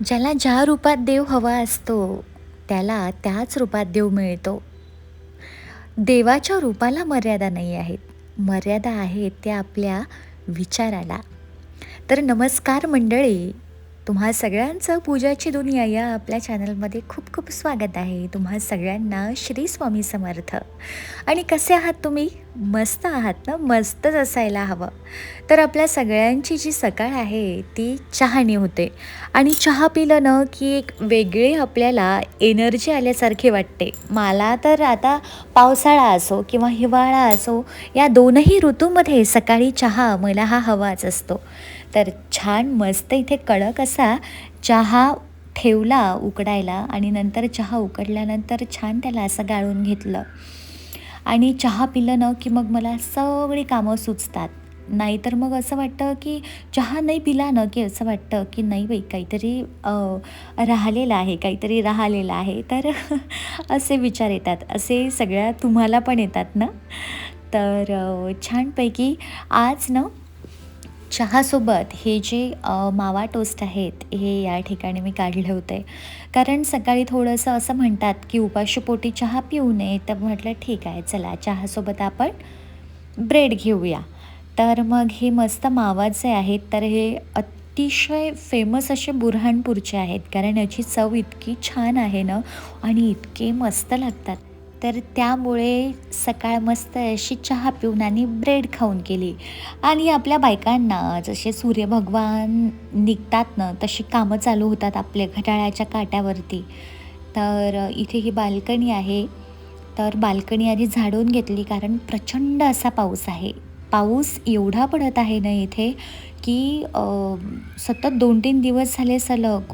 ज्याला ज्या रूपात देव हवा असतो, त्याला त्याच रूपात देव मिळतो. देवाच्या रूपाला मर्यादा नाही आहेत. मर्यादा आहेत त्या आपल्या विचाराला. तर नमस्कार मंडळी. तुम्हा सगळ्यांचं पूजाची दुनिया या आपल्या चॅनलमध्ये खूप खूप स्वागत आहे. तुम्हा सगळ्यांना श्री स्वामी समर्थ. आणि कसे आहात तुम्ही? मस्त आहात ना? मस्तच असायला हवं. तर आपल्या सगळ्यांची जी सकाळ आहे ती चहाने होते आणि चहा पिलं ना की एक वेगळी आपल्याला एनर्जी आल्यासारखी वाटते. मला तर आता पावसाळा असो किंवा हिवाळा असो, या दोनही ऋतूमध्ये सकाळी चहा मला हा हवाच असतो. तर छान मस्त इथे कडक असा चहा ठेवला उकडायला आणि नंतर चहा उकडल्यानंतर छान त्याला असं गाळून घेतलं आणि चहा पिलं ना की मग मला सगळी कामं सुचतात. नाहीतर मग असं वाटतं की चहा नाही पिला ना की असं वाटतं की नाही बाई काहीतरी राहिलेलं आहे, काहीतरी राहिलेलं आहे. तर असे विचार येतात. असे सगळ्या तुम्हाला पण येतात ना? तर छानपैकी आज ना चहासोबत हे जे मावा टोस्ट आहेत, हे या ठिकाणी मी काढले होते. कारण सकाळी थोडंसं असं म्हणतात, की उपाशीपोटी चहा पिऊ नये. तर म्हटलं ठीक आहे, चला चहासोबत आपण ब्रेड घेऊया. तर मग हे मस्त मावा जे आहेत, तर हे अतिशय फेमस असे बुऱ्हाणपूरचे आहेत. कारण याची चव इतकी छान आहे ना आणि इतके मस्त लागतात. तर त्यामुळे सकाळ मस्त अशी चहा पिऊन आणि ब्रेड खाऊन केली. आणि आपल्या बायकांना जसे सूर्यभगवान निघतात ना, तशी कामं चालू होतात आपल्या घड्याळाच्या काट्यावरती. तर इथे ही बाल्कनी आहे. तर बाल्कनी आधी झाडून घेतली कारण प्रचंड असा पाऊस आहे. पाऊस एवढा पडत आहे ना इथे, की सतत 2-3 दिवस झाले सलग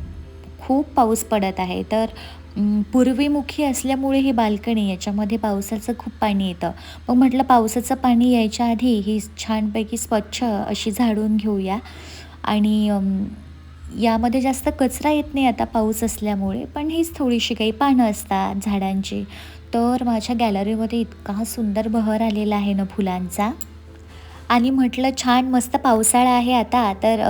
खूप पाऊस पडत आहे. तर पूर्वेमुखी असल्यामुळे ही बाल्कनी याच्यामध्ये पावसाचं खूप पाणी येतं. मग म्हटलं पावसाचं पाणी यायच्या आधी ही छानपैकी स्वच्छ अशी झाडून घेऊया आणि यामध्ये जास्त कचरा येत नाही आता पाऊस असल्यामुळे, पण हीच थोडीशी काही पानं असतात झाडांची. तर माझ्या गॅलरीमध्ये इतका सुंदर बहर आलेला आहे ना फुलांचा आणि म्हटलं छान मस्त पावसाळा आहे आता, तर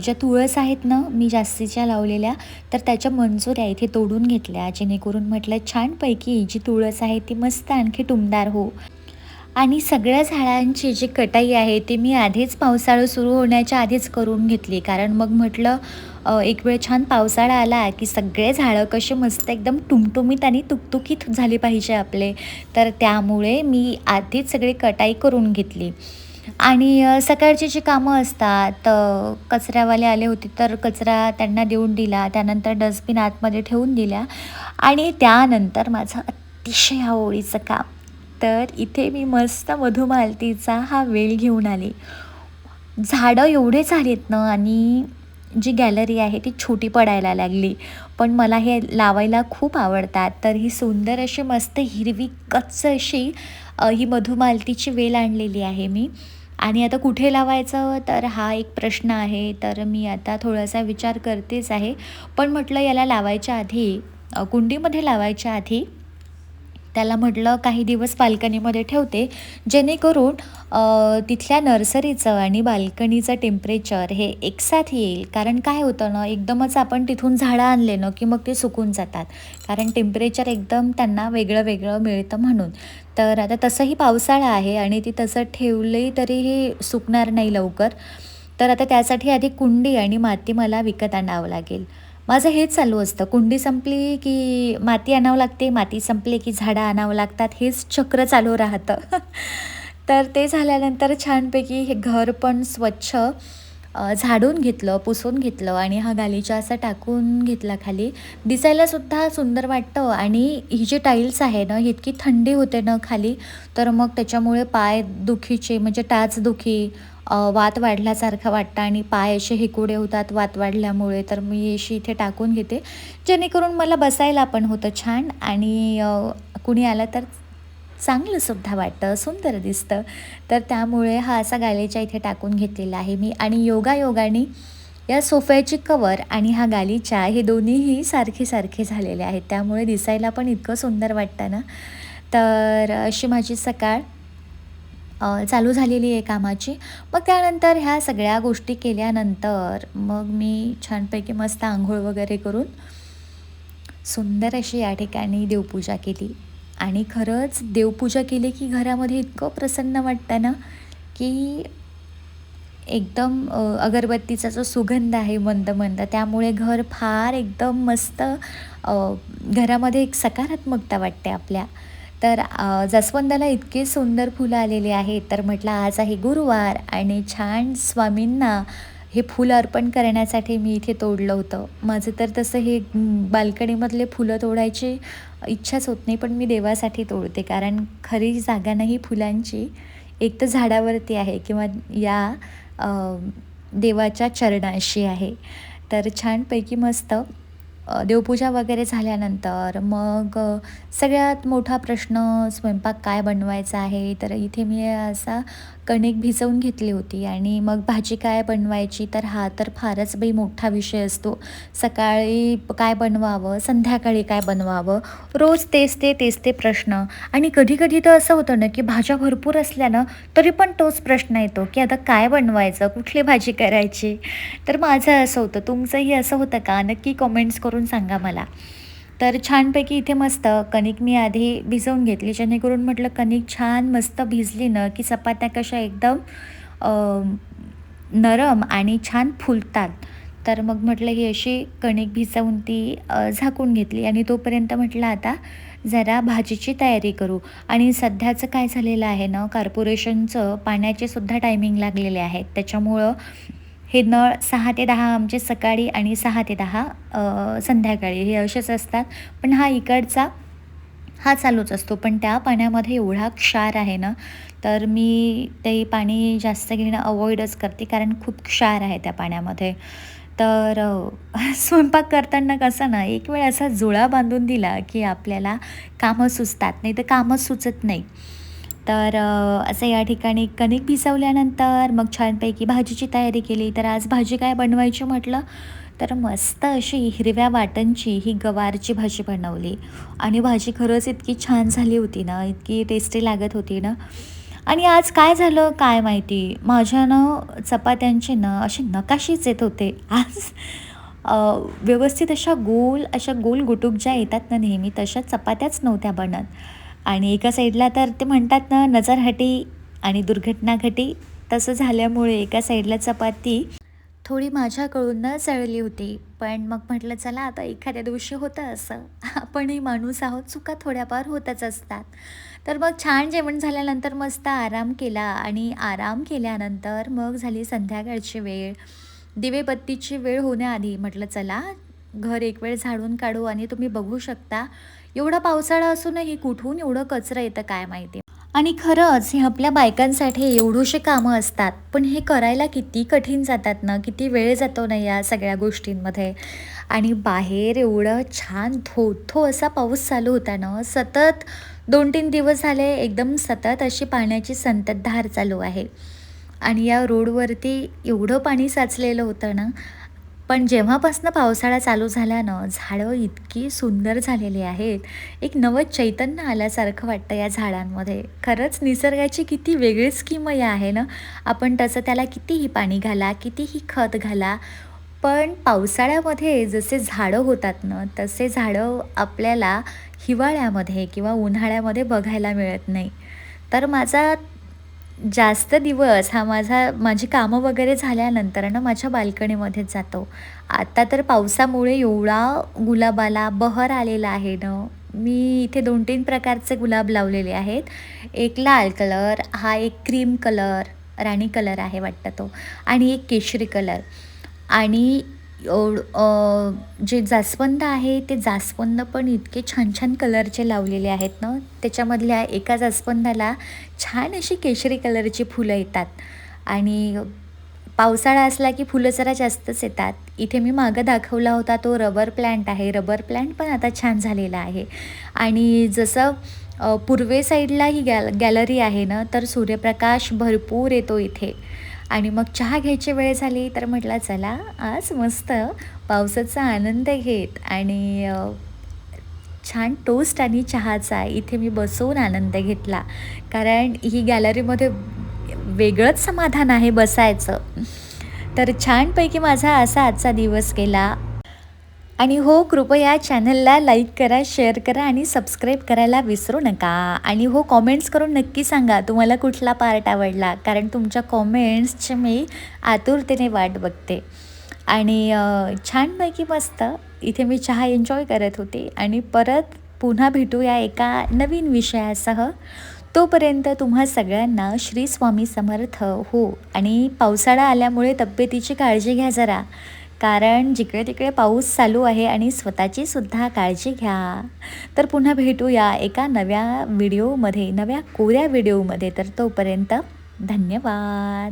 ज्या तुळस आहेत ना मी जास्तीच्या लावलेल्या, तर त्याच्या मंजोऱ्या इथे तोडून घेतल्या, जेणेकरून म्हटलं छानपैकी जी तुळस आहे ती मस्त आणखी टुमदार हो. आणि सगळ्या झाडांची जी कटाई आहे ती मी आधीच पावसाळा सुरू होण्याच्या आधीच करून घेतली. कारण मग म्हटलं एक वेळ छान पावसाळा आला की सगळे झाडं कसे मस्त एकदम टुमटुमीत आणि तुकतुकीत झाले पाहिजे आपले. तर त्यामुळे मी आधीच सगळी कटाई करून घेतली. आणि सकाळची जी कामं असतात, कचऱ्यावाले आले होते तर कचरा त्यांना देऊन दिला. त्यानंतर डस्टबिन आतमध्ये ठेवून दिल्या आणि त्यानंतर माझं अतिशय आवडीचं काम. तर इथे मी मस्त मधुमालतीचा हा वेल घेऊन आले. झाडं एवढे झालेत ना आणि जी गॅलरी आहे ती छोटी पडायला लागली. पण मला हे लावायला खूप आवडतात. तर ही सुंदर अशी मस्त हिरवी गच्च अशी ही मधुमालतीची वेल आणलेली आहे मी. आणि आता कुठे लावायचं तर हा एक प्रश्न आहे. तर मी आता थोडासा विचार करतेच आहे. पण म्हटलं याला लावायच्या आधी कुंडीमध्ये लावायच्या आधी त्याला म्हटलं काही दिवस बाल्कनीमध्ये ठेवते, जेणेकरून तिथल्या नर्सरीचं आणि बाल्कनीचं टेम्परेचर हे एकसाथ येईल. कारण काय होतं ना, एकदमच आपण तिथून झाडं आणले ना, की मग ते सुकून जातात. कारण टेम्परेचर एकदम त्यांना वेगळं-वेगळं मिळतं म्हणून. तर आता तसंही पावसाळा आहे आणि ती तसं ठेवली तरीही सुकणार नाही लवकर. तर आता त्यासाठी आधी कुंडी आणि माती मला विकत आणावं लागेल. माझं हेच चालू असतं, कुंडी संपली की माती आणावं लागते, माती संपली की झाडं आणावं लागतात, हेच चक्र चालू राहतं. तर ते झाल्यानंतर छानपैकी हे घर पण स्वच्छ झाडून घेतलं, पुसून घेतलं आणि हा गालिचा असा टाकून घेतला खाली. दिसायलासुद्धा सुंदर वाटतं आणि ही जी टाईल्स आहे ना, ही इतकी थंडी होते ना खाली, तर मग त्याच्यामुळे पाय दुखीचे म्हणजे टाचदुखी, वात वाढल्यासारखं वाटतं आणि पाय असे हेकुडे होतात वात वाढल्यामुळे. तर मी अशी इथे टाकून घेते, जेणेकरून मला बसायला पण होतं छान आणि कुणी आलं तर चांगलंसुद्धा वाटतं, सुंदर दिसतं. तर त्यामुळे हा असा गालिचा इथे टाकून घेतलेला आहे मी आणि योगायोगाने या सोफ्याची कवर आणि हा गालिचा हे दोन्हीही सारखे-सारखे झालेले आहेत. त्यामुळे दिसायला पण इतकं सुंदर वाटतं ना. तर अशी माझी सकाळ चालू झालेली आहे कामाची. मग त्यानंतर ह्या सगळ्या गोष्टी केल्यानंतर मग मी छानपैकी मस्त अंघोळ वगैरे करून सुंदर अशी या ठिकाणी देवपूजा केली. आणि खरंच देवपूजा केली की घरामध्ये इतकं प्रसन्न वाटतं ना, की एकदम अगरबत्तीचा जो सुगंध आहे मंद-मंद, त्यामुळे घर फार एकदम मस्त, घरामध्ये एक सकारात्मकता वाटते आपल्या. तर जास्वंदाला इतके सुंदर फुलं आलेले आहेत, तर म्हटलं आज आहे गुरुवार आणि छान स्वामींना हे फूल अर्पण करण्यासाठी मी इथे तोडलं होतं. माझं तर तसं हे बाल्कनीमधले फुलं तोडायची इच्छाच होत नाही, पण मी देवासाठी तोडते. कारण खरी जागा नाही फुलांची, एक तर झाडावरती आहे किंवा या अ, देवाच्या चरणाशी आहे. तर छानपैकी मस्त देवपूजा वगैरे झाल्यानंतर मग सगळ्यात मोठा प्रश्न स्वयंपाक काय बनवायचा आहे, तर इथे मी असा कणिक भिजवून घेतली होती आणि मग भाजी काय बनवायची, तर हा तर फारच बाई मोठा विषय असतो. सकाळी काय बनवावं, संध्याकाळी काय बनवावं, रोज तेच ते प्रश्न. आणि कधी-कधी तर असं होतं ना, की भाज्या भरपूर असल्या ना, तरी पण तोच प्रश्न येतो, की आता काय बनवायचं, कुठली भाजी करायची? तर माझं असं होतं. तुमचंही असं होतं का? नक्की कमेंट्स करून सांगा मला. तर छानपैकी इथे मस्त कणिक मी आधी भिजवून घेतली, जेणेकरून म्हटलं कणिक छान मस्त भिजली ना, की चपात्या कशा एकदम अ, नरम आणि छान फुलतात. तर मग म्हटलं ही अशी कणिक भिजवून ती झाकून घेतली आणि तोपर्यंत म्हटलं आता जरा भाजीची तयारी करू. आणि सध्याचं काय झालेलं आहे ना, कॉर्पोरेशनचं पाण्याचे सुद्धा टायमिंग लागलेले आहेत. त्याच्यामुळं हे नळ 6 ते 10 आमचे सकाळी आणि 6 ते 10 संध्याकाळी हे असेच असतात. पण हा इकडचा हा चालूच असतो. पण त्या पाण्यामध्ये एवढा क्षार आहे ना, तर मी ते पाणी जास्त घेणं अव्हॉइडच करते, कारण खूप क्षार आहे त्या पाण्यामध्ये. तर स्वयंपाक करताना कसं ना, एक वेळ असा जुळा बांधून दिला, की आपल्याला कामं सुचतात, नाही तर कामच सुचत नाही. तर असं या ठिकाणी कणिक भिजवल्यानंतर मग छानपैकी भाजीची तयारी केली. तर आज भाजी काय बनवायची म्हटलं, तर मस्त अशी हिरव्या वाटणची ही गवारची भाजी बनवली. आणि भाजी खरंच इतकी छान झाली होती ना, इतकी टेस्टी लागत होती ना. आणि आज काय झालं काय माहिती, माझ्या ना चपात्यांचे ना असे नकाशीच येत होते. आज अ, व्यवस्थित अशा गोल गुटूक ज्या येतात ना नेहमी, तशा चपात्याच नव्हत्या बनत. आणि एका साईडला तर ते म्हणतात ना, नजर हटी आणि दुर्घटना घटी, तसं झाल्यामुळे एका साईडला चपाती थोडी माझ्याकडून न जळली होती. पण मग म्हटलं चला आता एखाद्या दिवशी होतं असं. आपणही माणूस आहोत, चुका थोड्याफार होतच असतात. तर मग छान जेवण झाल्यानंतर मस्त आराम केला आणि आराम केल्यानंतर मग झाली संध्याकाळची वेळ. दिवेबत्तीची वेळ होण्याआधी म्हटलं चला घर एक वेळ झाडून काढू. आणि तुम्ही बघू शकता एवढा पावसाळा असूनही कुठून एवढं कचरा येतं काय माहिती. आणि खरंच हे आपल्या बायकांसाठी एवढीशी कामं असतात, पण हे करायला किती कठीण जातात ना, किती वेळ जातो ना या सगळ्या गोष्टींमध्ये. आणि बाहेर एवढं छान थो-थो असा पाऊस चालू होता ना, सतत 2-3 दिवस झाले एकदम सतत अशी पाण्याची संततधार चालू आहे. आणि या रोडवरती एवढं पाणी साचलेलं होतं ना, पण जेव्हापासनं पावसाळा चालू झाला ना, झाडं इतकी सुंदर झालेली आहेत. एक नवं चैतन्य आल्यासारखं वाटतं या झाडांमध्ये. खरंच निसर्गाची किती वेगळीच किमया आहे ना. आपण तसं त्याला कितीही पाणी घाला, कितीही खत घाला, पण पावसाळ्यामध्ये जसे झाडं होतात ना, तसे झाडं आपल्याला हिवाळ्यामध्ये किंवा उन्हाळ्यामध्ये बघायला मिळत नाही. तर जास्त दिवस हा माझी कामं वगैरे झाल्यानंतर ना माझ्या बाल्कनीमध्येच जातो. आता तर पावसामुळे एवढा गुलाबाला बहर आलेला आहे ना, मी इथे 2-3 प्रकारचे गुलाब लावलेले आहेत. एक लाल कलर, हा एक क्रीम कलर, राणी कलर आहे वाटतं तो, आणि एक केशरी कलर. आणि जे जास्वंद आहे ते जास्वंद पण इतके छान-छान कलरचे लावलेले आहेत ना, त्याच्यामधल्या एका जास्वंदाला छान अशी केशरी कलरची फुलं येतात. आणि पावसाळा असला की फुलं जरा जास्तच येतात. इथे मी मागं दाखवला होता तो रबर प्लांट आहे. रबर प्लांट पण आता छान झालेला आहे. आणि जसं पूर्वे साईडला ही गॅलरी आहे ना, तर सूर्यप्रकाश भरपूर येतो इथे. आणि मग चहा घ्यायची वेळ झाली, तर म्हटलं चला आज मस्त पावसाचा आनंद घेत आणि छान टोस्ट आणि चहाचा इथे मी बसून आनंद घेतला. कारण ही गॅलरीमध्ये वेगळंच समाधान आहे बसायचं. तर छानपैकी माझा असा आजचा दिवस गेला. आणि हो, कृपया चॅनलला लाईक करा, शेअर करा आणि सबस्क्राईब करायला विसरू नका. आणि हो, कॉमेंट्स करून नक्की सांगा तुम्हाला कुठला पार्ट आवडला. कारण तुमच्या कॉमेंट्सची मी आतुरतेने वाट बघते. आणि छानपैकी मस्त इथे मी चहा एन्जॉय करत होते आणि परत पुन्हा भेटूया एका नवीन विषयासह. तोपर्यंत तुम्हा सगळ्यांना श्री स्वामी समर्थ. हो, आणि पावसाळा आल्यामुळे तब्येतीची काळजी घ्या जरा. कारण जिकडे-तिकडे पाऊस चालू आहे आणि स्वतःची सुद्धा काळजी घ्या. तर पुन्हा भेटूया एका नव्या व्हिडिओमध्ये, नव्या कोऱ्या व्हिडिओमध्ये. तर तोपर्यंत धन्यवाद.